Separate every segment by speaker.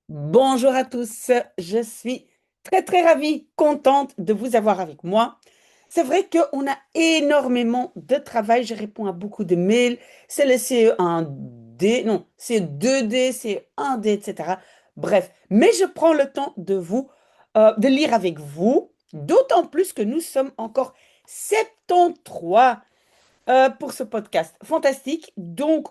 Speaker 1: Bonjour à tous, je suis très ravie, contente de vous avoir avec moi. C'est vrai qu'on a énormément de travail, je réponds à beaucoup de mails, c'est le CE1D, non, CE2D, CE1D, etc. Bref, mais je prends le temps de lire avec vous, d'autant plus que nous sommes encore 73 pour ce podcast. Fantastique. Donc,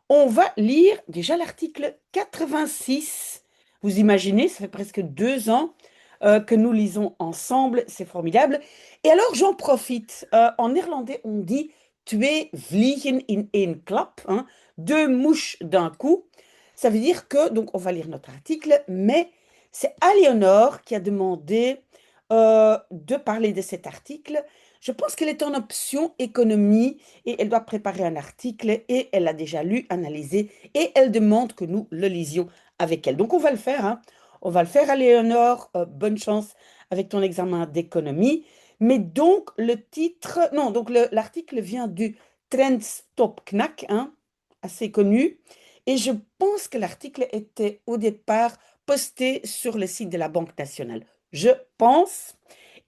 Speaker 1: on va lire déjà l'article 86. Vous imaginez, ça fait presque 2 ans que nous lisons ensemble. C'est formidable. Et alors, j'en profite. En néerlandais, on dit twee vliegen in één klap, hein, deux mouches d'un coup. Ça veut dire que, donc, on va lire notre article, mais c'est Aliénor qui a demandé de parler de cet article. Je pense qu'elle est en option économie et elle doit préparer un article et elle l'a déjà lu, analysé et elle demande que nous le lisions avec elle. Donc on va le faire, hein. On va le faire, Léonore. Bonne chance avec ton examen d'économie. Mais donc le titre, non, donc l'article vient du Trends Top Knack, hein, assez connu. Et je pense que l'article était au départ posté sur le site de la Banque nationale. Je pense.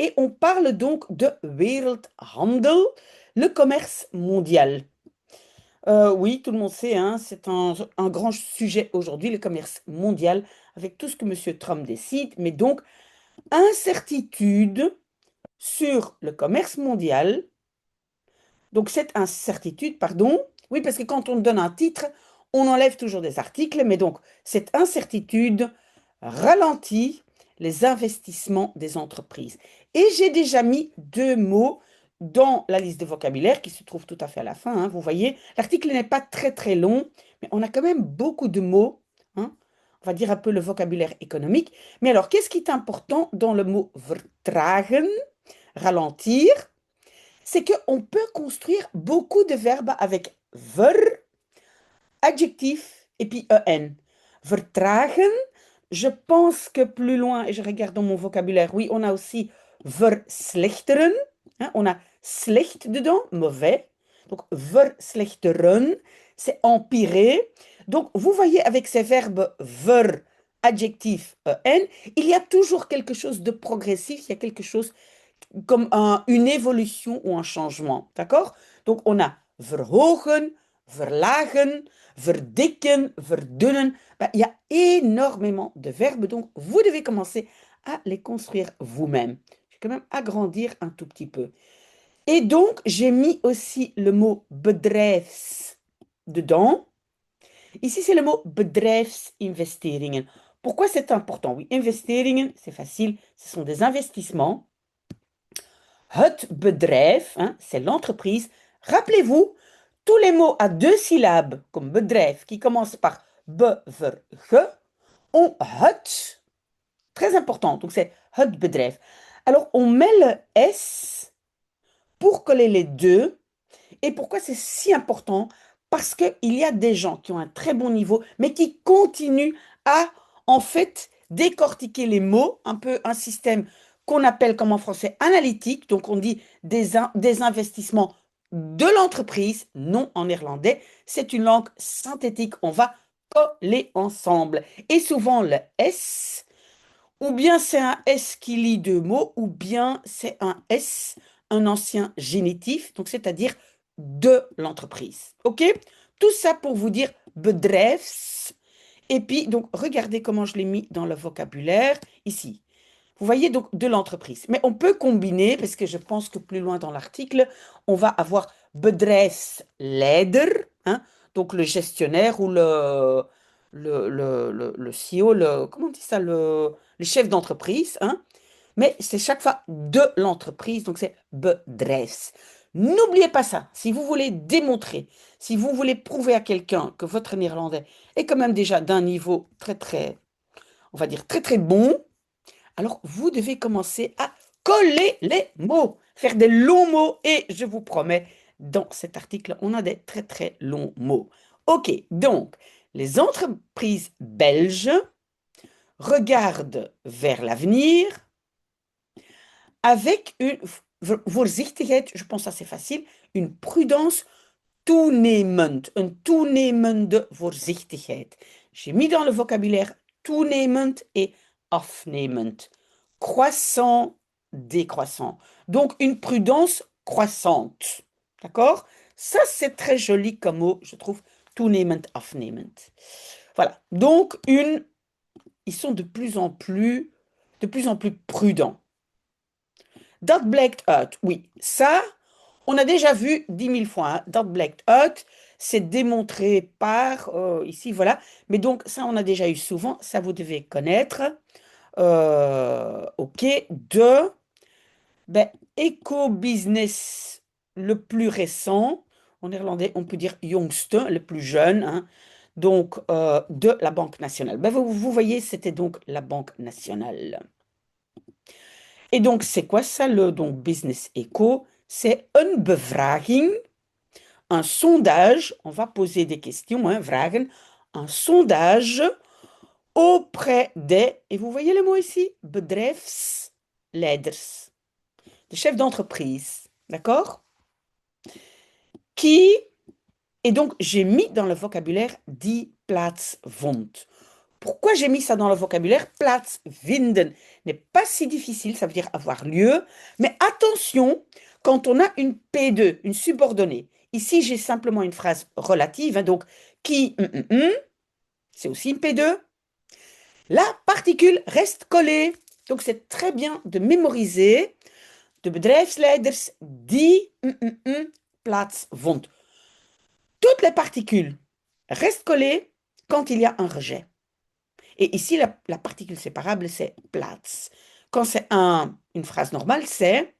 Speaker 1: Et on parle donc de Wereldhandel, le commerce mondial. Oui, tout le monde sait, hein, c'est un grand sujet aujourd'hui, le commerce mondial, avec tout ce que M. Trump décide, mais donc incertitude sur le commerce mondial. Donc cette incertitude, pardon, oui, parce que quand on donne un titre, on enlève toujours des articles, mais donc cette incertitude ralentit les investissements des entreprises. Et j'ai déjà mis 2 mots dans la liste de vocabulaire qui se trouve tout à fait à la fin, hein, vous voyez, l'article n'est pas très long, mais on a quand même beaucoup de mots, hein. On va dire un peu le vocabulaire économique. Mais alors, qu'est-ce qui est important dans le mot vertragen, ralentir? C'est qu'on peut construire beaucoup de verbes avec ver, adjectif et puis en. Vertragen, je pense que plus loin, et je regarde dans mon vocabulaire, oui, on a aussi verslechteren, hein, on a slecht dedans, mauvais. Donc verslechteren, c'est empirer. Donc vous voyez avec ces verbes ver, adjectif, en, il y a toujours quelque chose de progressif, il y a quelque chose comme une évolution ou un changement. D'accord? Donc, on a verhogen, verlagen, verdikken, verdunnen. Ben, il y a énormément de verbes, donc vous devez commencer à les construire vous-même. Je vais quand même agrandir un tout petit peu. Et donc, j'ai mis aussi le mot bedrijfs dedans. Ici, c'est le mot bedrijfsinvesteringen. Pourquoi c'est important? Oui, investeringen, c'est facile, ce sont des investissements. Het bedrijf, hein, c'est l'entreprise. Rappelez-vous, tous les mots à 2 syllabes, comme bedrijf, qui commencent par be, ver, ge, ont het. Très important. Donc c'est het bedrijf. Alors on met le S pour coller les deux. Et pourquoi c'est si important? Parce qu'il y a des gens qui ont un très bon niveau, mais qui continuent à, en fait, décortiquer les mots, un peu un système qu'on appelle comme en français analytique, donc on dit des investissements de l'entreprise, non en néerlandais, c'est une langue synthétique, on va coller ensemble. Et souvent le S, ou bien c'est un S qui lie 2 mots, ou bien c'est un S, un ancien génitif, donc c'est-à-dire de l'entreprise. OK? Tout ça pour vous dire bedrijfs. Et puis, donc, regardez comment je l'ai mis dans le vocabulaire ici. Vous voyez donc de l'entreprise. Mais on peut combiner, parce que je pense que plus loin dans l'article, on va avoir bedrijfsleider, hein, donc le gestionnaire ou le CEO, comment on dit ça, le chef d'entreprise, hein, mais c'est chaque fois de l'entreprise, donc c'est bedrijfs. N'oubliez pas ça. Si vous voulez démontrer, si vous voulez prouver à quelqu'un que votre néerlandais est quand même déjà d'un niveau on va dire très bon, alors, vous devez commencer à coller les mots, faire des longs mots et je vous promets, dans cet article, on a des très longs mots. Ok, donc, les entreprises belges regardent vers l'avenir avec une voorzichtigheid, je pense assez facile, une prudence toenemend, een toenemende voorzichtigheid. J'ai mis dans le vocabulaire toenemend et afnemend. Croissant, décroissant. Donc une prudence croissante. D'accord? Ça, c'est très joli comme mot, je trouve. Toenemend, afnemend. Voilà. Donc ils sont de plus en plus prudents. Dat blijkt uit. Oui, ça, on a déjà vu 10 000 fois. Hein. Dat blijkt uit, c'est démontré par, ici, voilà. Mais donc, ça, on a déjà eu souvent. Ça, vous devez connaître. OK. De, ben, éco-business le plus récent. En néerlandais, on peut dire jongste, le plus jeune. Hein. Donc, de la Banque nationale. Ben, vous voyez, c'était donc la Banque nationale. Et donc, c'est quoi ça, le donc, Business Echo? C'est une bevraging, un sondage, on va poser des questions, hein, vragen, un sondage auprès des, et vous voyez le mot ici, bedrijfsleiders, des chefs d'entreprise, d'accord? Qui, et donc j'ai mis dans le vocabulaire die plaatsvond. Pourquoi j'ai mis ça dans le vocabulaire? Plaatsvinden n'est pas si difficile, ça veut dire avoir lieu. Mais attention, quand on a une P2, une subordonnée, ici j'ai simplement une phrase relative, hein, donc qui, c'est aussi une P2. La particule reste collée. Donc c'est très bien de mémoriser de bedrijfsleiders die plaatsvond. Toutes les particules restent collées quand il y a un rejet. Et ici, la particule séparable, c'est plaats. Quand c'est une phrase normale, c'est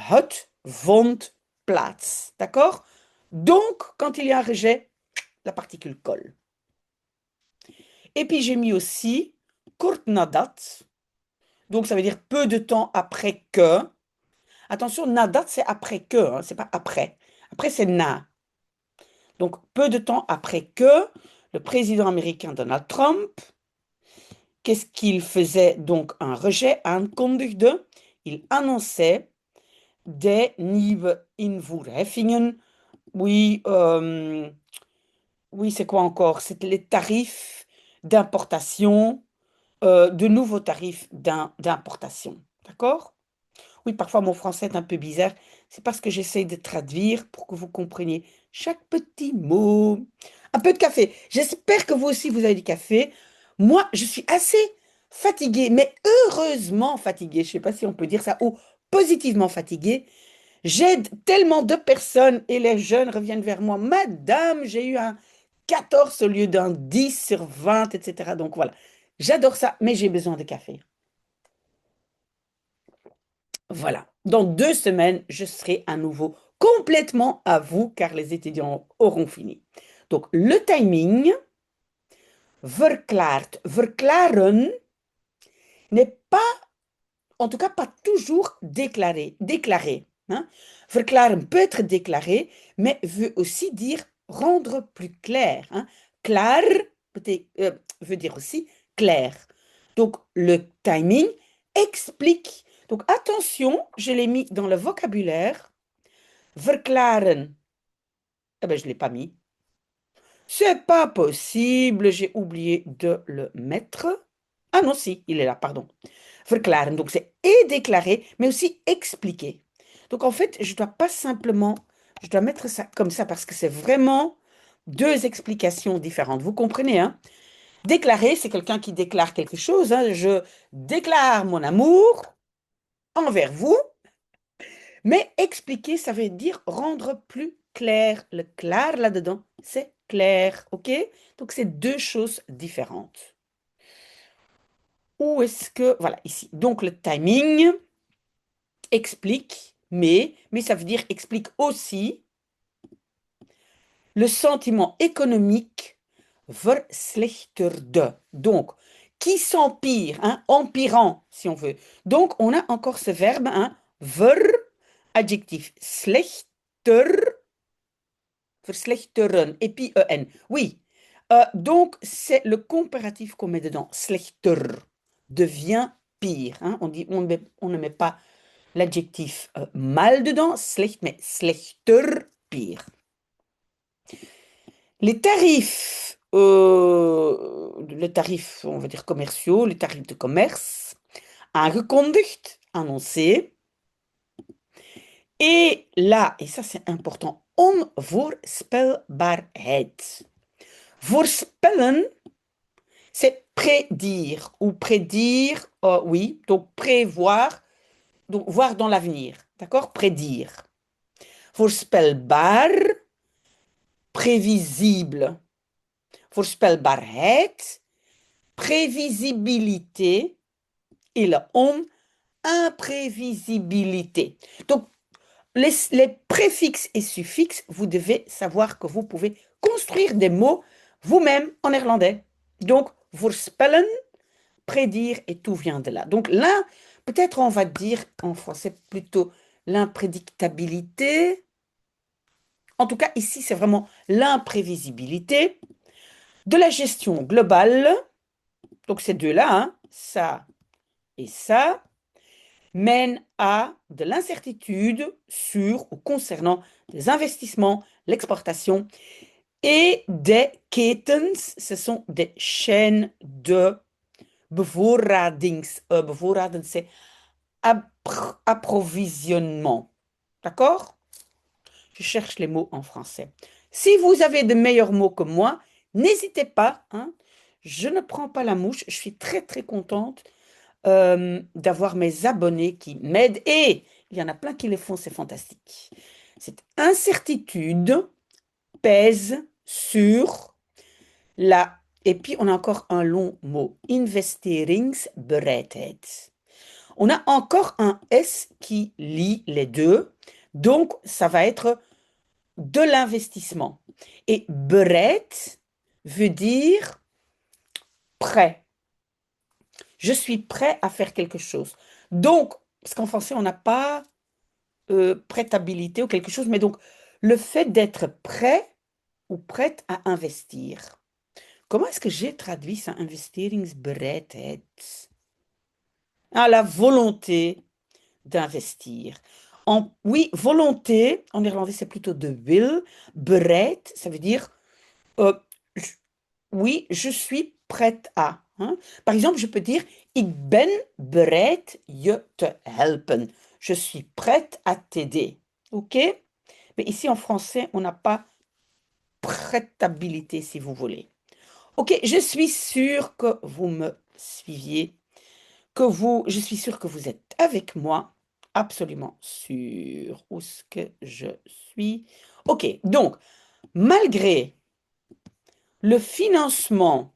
Speaker 1: het vond plaats. D'accord? Donc, quand il y a un rejet, la particule colle. Et puis, j'ai mis aussi kort nadat. Donc, ça veut dire peu de temps après que. Attention, nadat, c'est après que, hein, c'est pas après. Après, c'est na. Donc, peu de temps après que le président américain Donald Trump. Qu'est-ce qu'il faisait donc un rejet aankondigde? Il annonçait des nieuwe invoerheffingen. Oui, oui, c'est quoi encore? C'était les tarifs d'importation, de nouveaux tarifs d'importation. D'accord? Oui, parfois mon français est un peu bizarre. C'est parce que j'essaye de traduire pour que vous compreniez chaque petit mot. Un peu de café. J'espère que vous aussi, vous avez du café. Moi, je suis assez fatiguée, mais heureusement fatiguée. Je ne sais pas si on peut dire ça, ou positivement fatiguée. J'aide tellement de personnes et les jeunes reviennent vers moi. Madame, j'ai eu un 14 au lieu d'un 10 sur 20, etc. Donc voilà, j'adore ça, mais j'ai besoin de café. Voilà. Dans 2 semaines, je serai à nouveau complètement à vous car les étudiants auront fini. Donc, le timing, verklaard. Verklaren n'est pas, en tout cas pas toujours déclaré. Déclaré. Hein. Verklaren peut être déclaré, mais veut aussi dire rendre plus clair. Hein. Klaar veut dire aussi clair. Donc, le timing explique. Donc, attention, je l'ai mis dans le vocabulaire. Verklaren. Eh ben, je ne l'ai pas mis. C'est pas possible, j'ai oublié de le mettre. Ah non, si, il est là, pardon. Verklaren, donc c'est et déclarer, mais aussi expliquer. Donc en fait, je dois pas simplement, je dois mettre ça comme ça parce que c'est vraiment 2 explications différentes. Vous comprenez, hein? Déclarer, c'est quelqu'un qui déclare quelque chose. Hein. Je déclare mon amour envers vous. Mais expliquer, ça veut dire rendre plus clair. Le clair là-dedans, c'est clair, ok? Donc, c'est 2 choses différentes. Où est-ce que... Voilà, ici. Donc, le timing explique, mais ça veut dire explique aussi le sentiment économique verslechterde. Donc, qui s'empire, hein, empirant, si on veut. Donc, on a encore ce verbe, hein, ver, adjectif, slechter, verslechteren, et puis en. Oui. Donc, c'est le comparatif qu'on met dedans. Slechter devient pire. Hein. On dit, on ne met pas l'adjectif mal dedans, slecht, mais slechter, pire. Les tarifs, le tarif, on va dire commerciaux, les tarifs de commerce, aangekondigd, annoncé. Et là, et ça c'est important, onvoorspelbaarheid. Voorspellen, c'est prédire ou prédire, oui, donc prévoir, donc voir dans l'avenir, d'accord? Prédire. Voorspelbaar, prévisible. Voorspelbaarheid, prévisibilité et le on, imprévisibilité. Donc, les préfixes et suffixes, vous devez savoir que vous pouvez construire des mots vous-même en néerlandais. Donc, voorspellen, prédire, et tout vient de là. Donc là, peut-être on va dire en français plutôt l'imprédictabilité. En tout cas, ici, c'est vraiment l'imprévisibilité de la gestion globale. Donc ces deux-là, hein, ça et ça, mènent à de l'incertitude sur ou concernant des investissements, l'exportation et des ketens. Ce sont des chaînes de bevoorrading, c'est approvisionnement. D'accord? Je cherche les mots en français. Si vous avez de meilleurs mots que moi, n'hésitez pas, hein. Je ne prends pas la mouche. Je suis très, très contente d'avoir mes abonnés qui m'aident. Et il y en a plein qui les font, c'est fantastique. Cette incertitude pèse sur la... Et puis, on a encore un long mot. Investeringsbereidheid. On a encore un S qui lie les deux. Donc, ça va être de l'investissement. Et bereid veut dire prêt. Je suis prêt à faire quelque chose. Donc, parce qu'en français, on n'a pas prêtabilité ou quelque chose, mais donc, le fait d'être prêt ou prête à investir. Comment est-ce que j'ai traduit ça, investeringsbereidheid? Ah, la volonté d'investir. Oui, volonté, en néerlandais, c'est plutôt de wil. Bereid, ça veut dire, euh, je- oui, je suis prête à. Hein. Par exemple, je peux dire, ik ben bereid je te helpen. Je suis prête à t'aider. OK? Mais ici, en français, on n'a pas prêtabilité, si vous voulez. OK, je suis sûre que vous me suiviez, je suis sûre que vous êtes avec moi, absolument sûr où ce que je suis. OK, donc, malgré le financement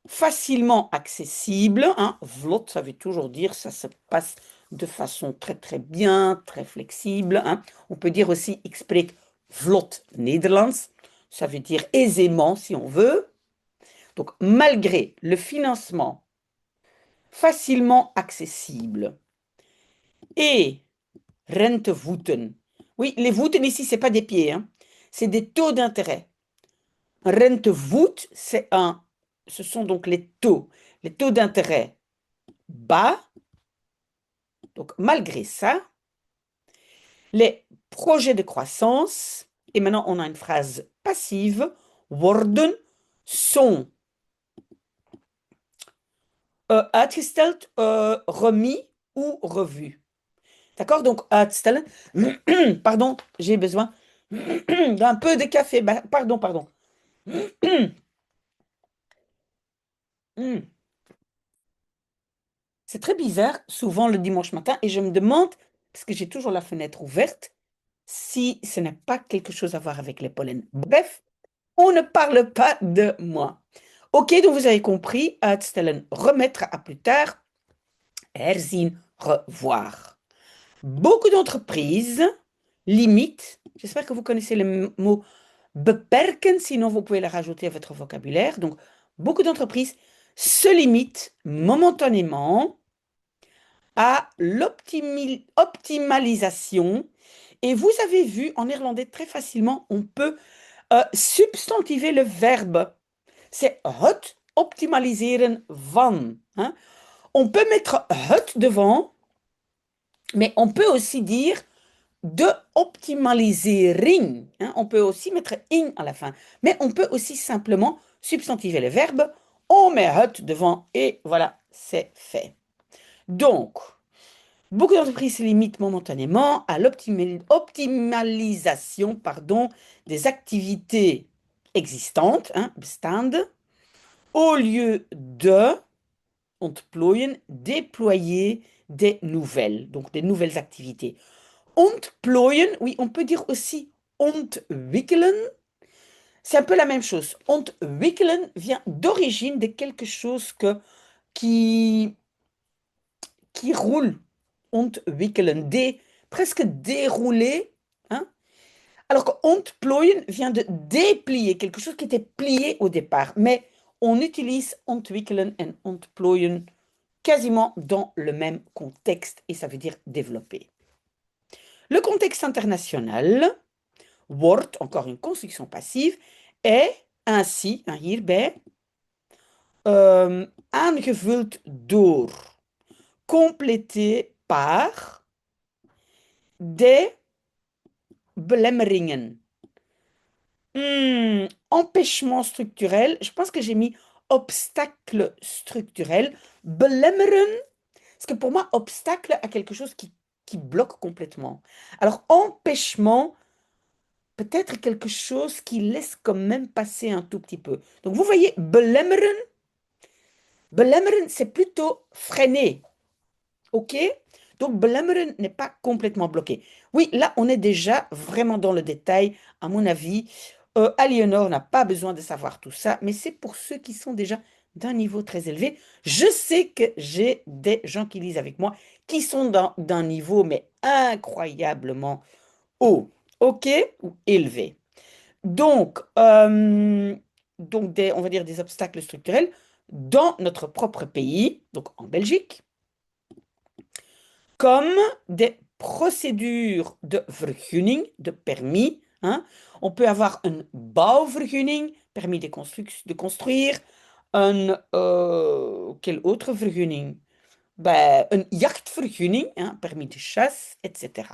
Speaker 1: facilement accessible, hein, vlot, ça veut toujours dire ça se passe de façon très très bien, très flexible. Hein. On peut dire aussi, ik spreek vlot Nederlands, ça veut dire aisément si on veut. Donc, malgré le financement facilement accessible et rentevoeten. Oui, les voeten ici, c'est pas des pieds, hein, c'est des taux d'intérêt. Rentevoet, ce sont donc les taux d'intérêt bas. Donc, malgré ça, les projets de croissance, et maintenant on a une phrase passive, worden, sont uitgesteld, remis ou revus. D'accord? Donc, uitstellen. Pardon, j'ai besoin d'un peu de café. Pardon, pardon. C'est très bizarre, souvent le dimanche matin, et je me demande, parce que j'ai toujours la fenêtre ouverte, si ce n'est pas quelque chose à voir avec les pollens. Bref, on ne parle pas de moi. Ok, donc vous avez compris, uitstellen, remettre à plus tard, herzien, revoir. Beaucoup d'entreprises limitent, j'espère que vous connaissez le mot beperken, sinon vous pouvez le rajouter à votre vocabulaire. Donc, beaucoup d'entreprises se limitent momentanément à l'optimalisation. Et vous avez vu, en néerlandais, très facilement, on peut substantiver le verbe. C'est het optimaliseren van. Hein. On peut mettre het devant, mais on peut aussi dire de optimalisering. Hein. On peut aussi mettre ing à la fin, mais on peut aussi simplement substantiver le verbe. On met het devant et voilà, c'est fait. Donc, beaucoup d'entreprises se limitent momentanément à l'optimalisation, pardon, des activités existantes, hein, bestand, au lieu de ontplooien, déployer des nouvelles, donc des nouvelles activités. Ontplooien, oui, on peut dire aussi ontwikkelen. C'est un peu la même chose. Ontwikkelen vient d'origine de quelque chose qui, qui roule. Ontwikkelen, presque dérouler. Hein? Alors que ontplooien vient de déplier, quelque chose qui était plié au départ. Mais on utilise ontwikkelen et ontplooien quasiment dans le même contexte et ça veut dire développer. Le contexte international, wordt, encore une construction passive, est ainsi, hein, hierbij, aangevuld door, complété par des belemmeringen. Empêchement structurel, je pense que j'ai mis obstacle structurel. Belemmeren, parce que pour moi, obstacle a quelque chose qui bloque complètement. Alors, empêchement, peut-être quelque chose qui laisse quand même passer un tout petit peu. Donc, vous voyez, belemmeren, belemmeren, c'est plutôt freiner. OK? Donc, belemmeren n'est pas complètement bloqué. Oui, là, on est déjà vraiment dans le détail. À mon avis, Aliénor n'a pas besoin de savoir tout ça, mais c'est pour ceux qui sont déjà d'un niveau très élevé. Je sais que j'ai des gens qui lisent avec moi qui sont d'un niveau, mais incroyablement haut. OK? Ou élevé. Donc, on va dire des obstacles structurels dans notre propre pays, donc en Belgique, comme des procédures de vergunning, de permis. Hein. On peut avoir un bouwvergunning, permis de construire, quel autre vergunning? Ben, een jachtvergunning, hein, permis de chasse, etc.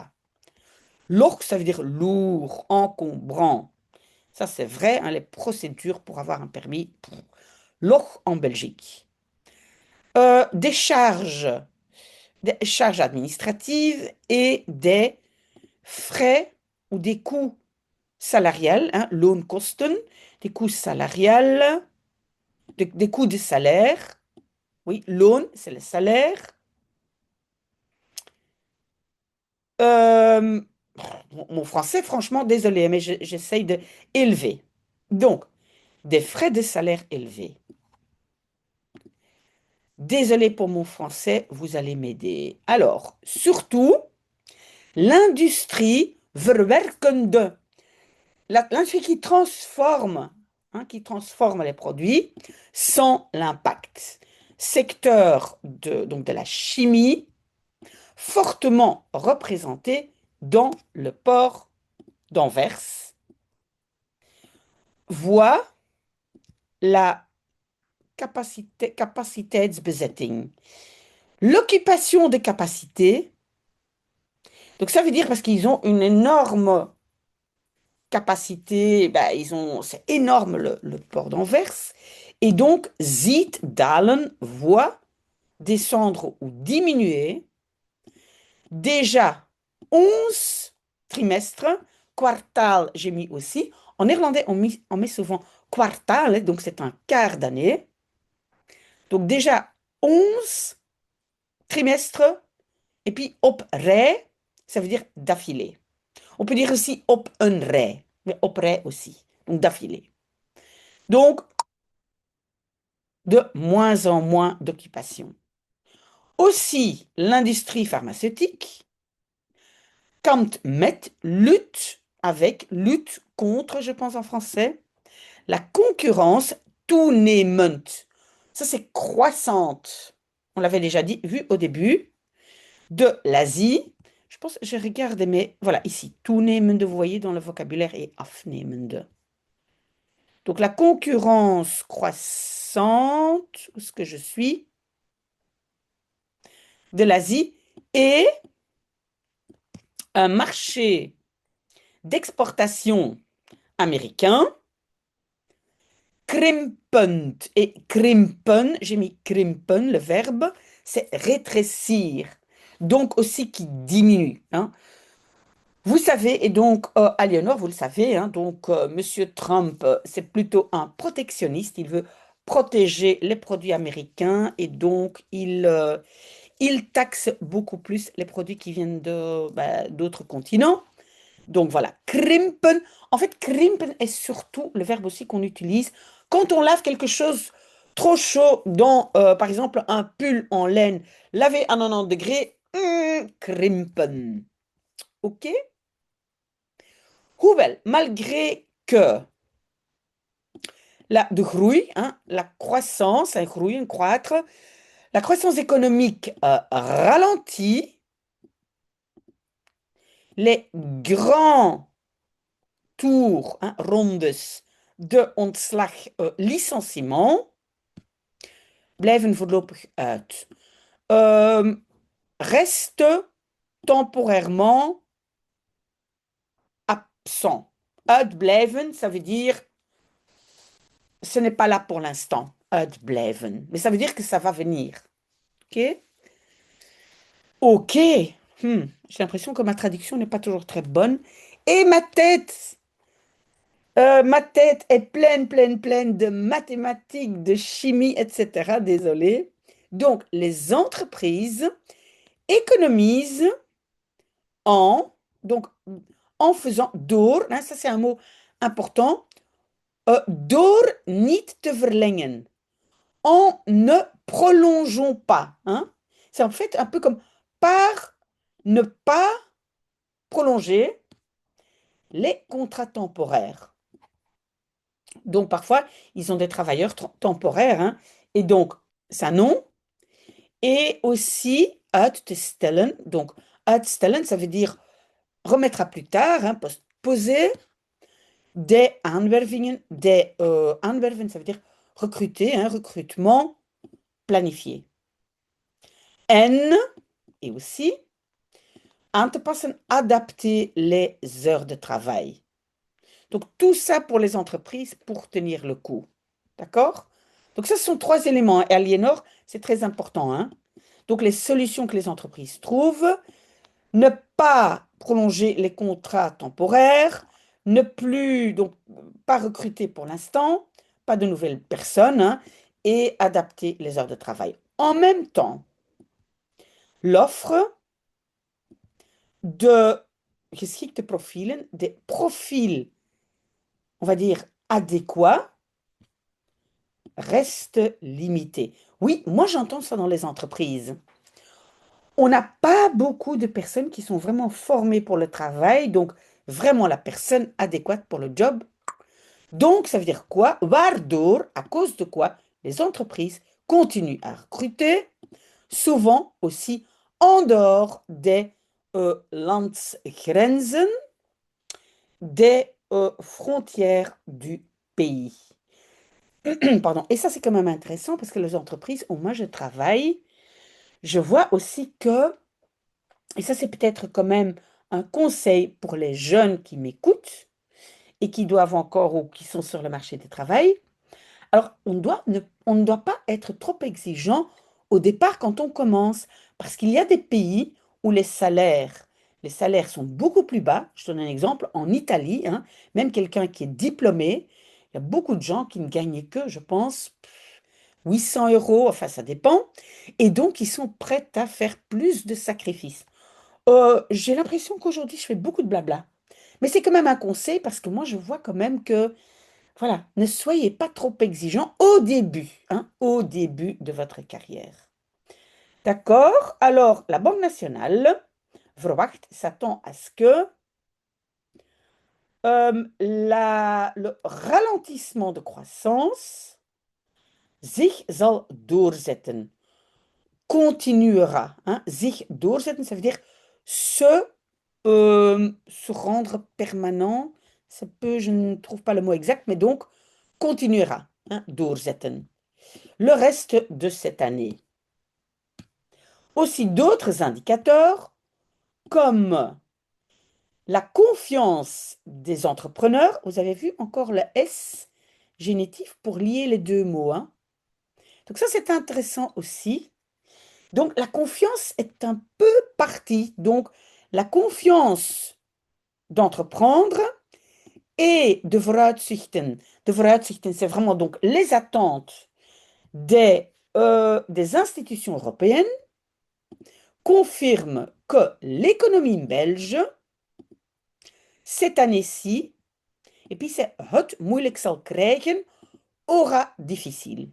Speaker 1: Log, ça veut dire lourd, encombrant. Ça, c'est vrai, hein, les procédures pour avoir un permis. Log en Belgique. Des charges administratives et des frais ou des coûts salariales, hein, loonkosten, des coûts salariales, des coûts de salaire. Oui, loon, c'est le salaire. Euh, mon français, franchement, désolé, mais j'essaye de élever. Donc, des frais de salaire élevés. Désolé pour mon français, vous allez m'aider. Alors, surtout, l'industrie verwerkende. L'industrie qui transforme les produits sans l'impact. Secteur donc de la chimie, fortement représenté dans le port d'Anvers, voit la capaciteitsbezetting. L'occupation de capacité, donc ça veut dire parce qu'ils ont une énorme capacité, ben, c'est énorme le port d'Anvers, et donc ziet dalen voit descendre ou diminuer déjà 11 trimestres, quartal j'ai mis aussi, en néerlandais on met souvent kwartaal, donc c'est un quart d'année, donc déjà 11 trimestres, et puis op rij, ça veut dire d'affilée. On peut dire aussi op een rij, mais op rij aussi, donc d'affilée. Donc, de moins en moins d'occupation. Aussi, l'industrie pharmaceutique, kampt met, lutte contre, je pense en français, la concurrence toenemend. Ça, c'est croissante. On l'avait déjà dit, vu au début, de l'Asie. Je pense, je regarde, mais voilà, ici, toenemende, vous voyez, dans le vocabulaire, et afnemende. Donc la concurrence croissante, où est-ce que je suis, de l'Asie et un marché d'exportation américain, krimpend. Et krimpen, j'ai mis krimpen, le verbe, c'est rétrécir. Donc aussi qui diminue, hein. Vous savez, et donc, Aliénor, vous le savez, hein, donc, Monsieur Trump, c'est plutôt un protectionniste. Il veut protéger les produits américains et donc il taxe beaucoup plus les produits qui viennent d'autres continents. Donc voilà, krimpen. En fait, krimpen est surtout le verbe aussi qu'on utilise quand on lave quelque chose trop chaud dans, par exemple, un pull en laine lavé à 90 degrés. Krimpen. OK? Hoewel, malgré que de groei, hein, la croissance, un groei, un croître, la croissance économique ralentit, les grands tours, hein, rondes de ontslag, licenciement, blijven voorlopig uit. Reste temporairement absent. Uitblijven, ça veut dire ce n'est pas là pour l'instant. Uitblijven. Mais ça veut dire que ça va venir. OK? OK. J'ai l'impression que ma traduction n'est pas toujours très bonne. Et ma tête est pleine, pleine, pleine de mathématiques, de chimie, etc. Désolé. Donc, les entreprises économisent en, donc, en faisant door, hein, ça c'est un mot important, door niet te verlengen, en ne prolongeons pas, hein. C'est en fait un peu comme par ne pas prolonger les contrats temporaires. Donc parfois, ils ont des travailleurs temporaires, hein, et donc ça non. Et aussi uit te stellen. Donc uitstellen, ça veut dire remettre à plus tard, hein, poser des aanwervingen, aanwerven, ça veut dire recruter, hein, recrutement planifié. En, et aussi, aan te passen, adapter les heures de travail. Donc tout ça pour les entreprises pour tenir le coup. D'accord? Donc ça, ce sont trois éléments. Et Aliénor, c'est très important, hein. Donc les solutions que les entreprises trouvent, ne pas prolonger les contrats temporaires, ne plus, donc pas recruter pour l'instant, pas de nouvelles personnes, hein, et adapter les heures de travail. En même temps, l'offre de geschikte profielen, des profils, on va dire, adéquats, reste limitée. Oui, moi j'entends ça dans les entreprises. On n'a pas beaucoup de personnes qui sont vraiment formées pour le travail, donc vraiment la personne adéquate pour le job. Donc, ça veut dire quoi? Waardoor, à cause de quoi, les entreprises continuent à recruter, souvent aussi en dehors des landsgrenzen, des frontières du pays. Pardon. Et ça, c'est quand même intéressant parce que les entreprises où moi je travaille, je vois aussi que, et ça, c'est peut-être quand même un conseil pour les jeunes qui m'écoutent et qui doivent encore ou qui sont sur le marché du travail. Alors, on ne doit pas être trop exigeant au départ quand on commence, parce qu'il y a des pays où les salaires sont beaucoup plus bas. Je donne un exemple, en Italie, hein, même quelqu'un qui est diplômé, il y a beaucoup de gens qui ne gagnent que, je pense, 800 euros, enfin ça dépend, et donc ils sont prêts à faire plus de sacrifices. J'ai l'impression qu'aujourd'hui, je fais beaucoup de blabla. Mais c'est quand même un conseil parce que moi, je vois quand même que, voilà, ne soyez pas trop exigeant au début, hein, au début de votre carrière. D'accord? Alors, la Banque nationale, verwacht, s'attend à ce que le ralentissement de croissance zich zal doorzetten, continuera, hein. Zich doorzetten, ça veut dire se rendre permanent. Ça peut, je ne trouve pas le mot exact, mais donc continuera, hein, doorzetten. Le reste de cette année. Aussi d'autres indicateurs comme la confiance des entrepreneurs. Vous avez vu encore le S génitif pour lier les deux mots, hein. Donc ça, c'est intéressant aussi. Donc la confiance est un peu partie. Donc la confiance d'entreprendre et de vooruitzichten. De vooruitzichten, c'est vraiment donc les attentes des institutions européennes confirment que l'économie belge, cette année-ci, et puis c'est het moeilijk zal krijgen, aura difficile.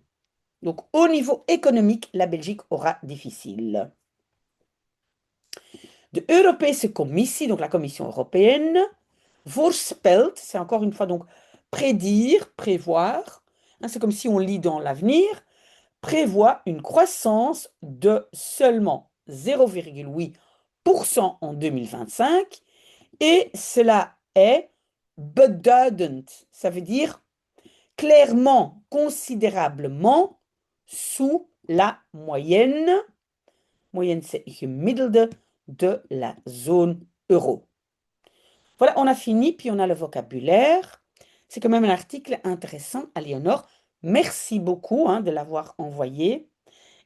Speaker 1: Donc au niveau économique, la Belgique aura difficile. De Europese Commissie, donc la Commission européenne, voorspelt, c'est encore une fois donc prédire, prévoir, hein, c'est comme si on lit dans l'avenir, prévoit une croissance de seulement 0,8% en 2025 et cela est beduidend, ça veut dire clairement, considérablement sous la moyenne. Moyenne, c'est gemiddelde de la zone euro. Voilà, on a fini, puis on a le vocabulaire. C'est quand même un article intéressant, Aliénor. Merci beaucoup hein, de l'avoir envoyé.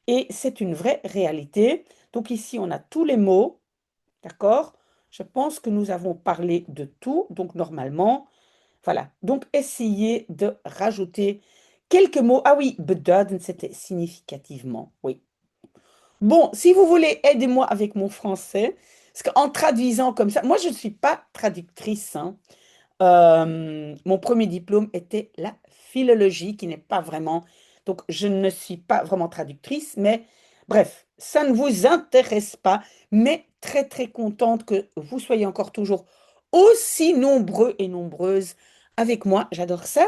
Speaker 1: Et c'est une vraie réalité. Donc ici, on a tous les mots, d'accord? Je pense que nous avons parlé de tout. Donc normalement, voilà. Donc essayez de rajouter quelques mots. Ah oui, beduidend, c'était significativement, oui. Bon, si vous voulez, aidez-moi avec mon français. Parce qu'en traduisant comme ça, moi je ne suis pas traductrice, hein. Mon premier diplôme était la philologie, qui n'est pas vraiment... Donc, je ne suis pas vraiment traductrice, mais bref, ça ne vous intéresse pas, mais très, très contente que vous soyez encore toujours aussi nombreux et nombreuses avec moi. J'adore ça.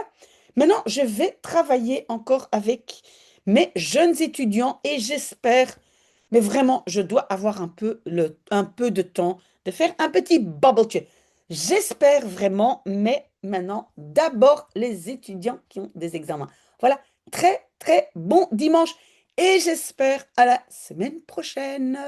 Speaker 1: Maintenant, je vais travailler encore avec mes jeunes étudiants et j'espère, mais vraiment, je dois avoir un peu de temps de faire un petit bubble chat. J'espère vraiment, mais maintenant, d'abord les étudiants qui ont des examens. Voilà, très très bon dimanche et j'espère à la semaine prochaine.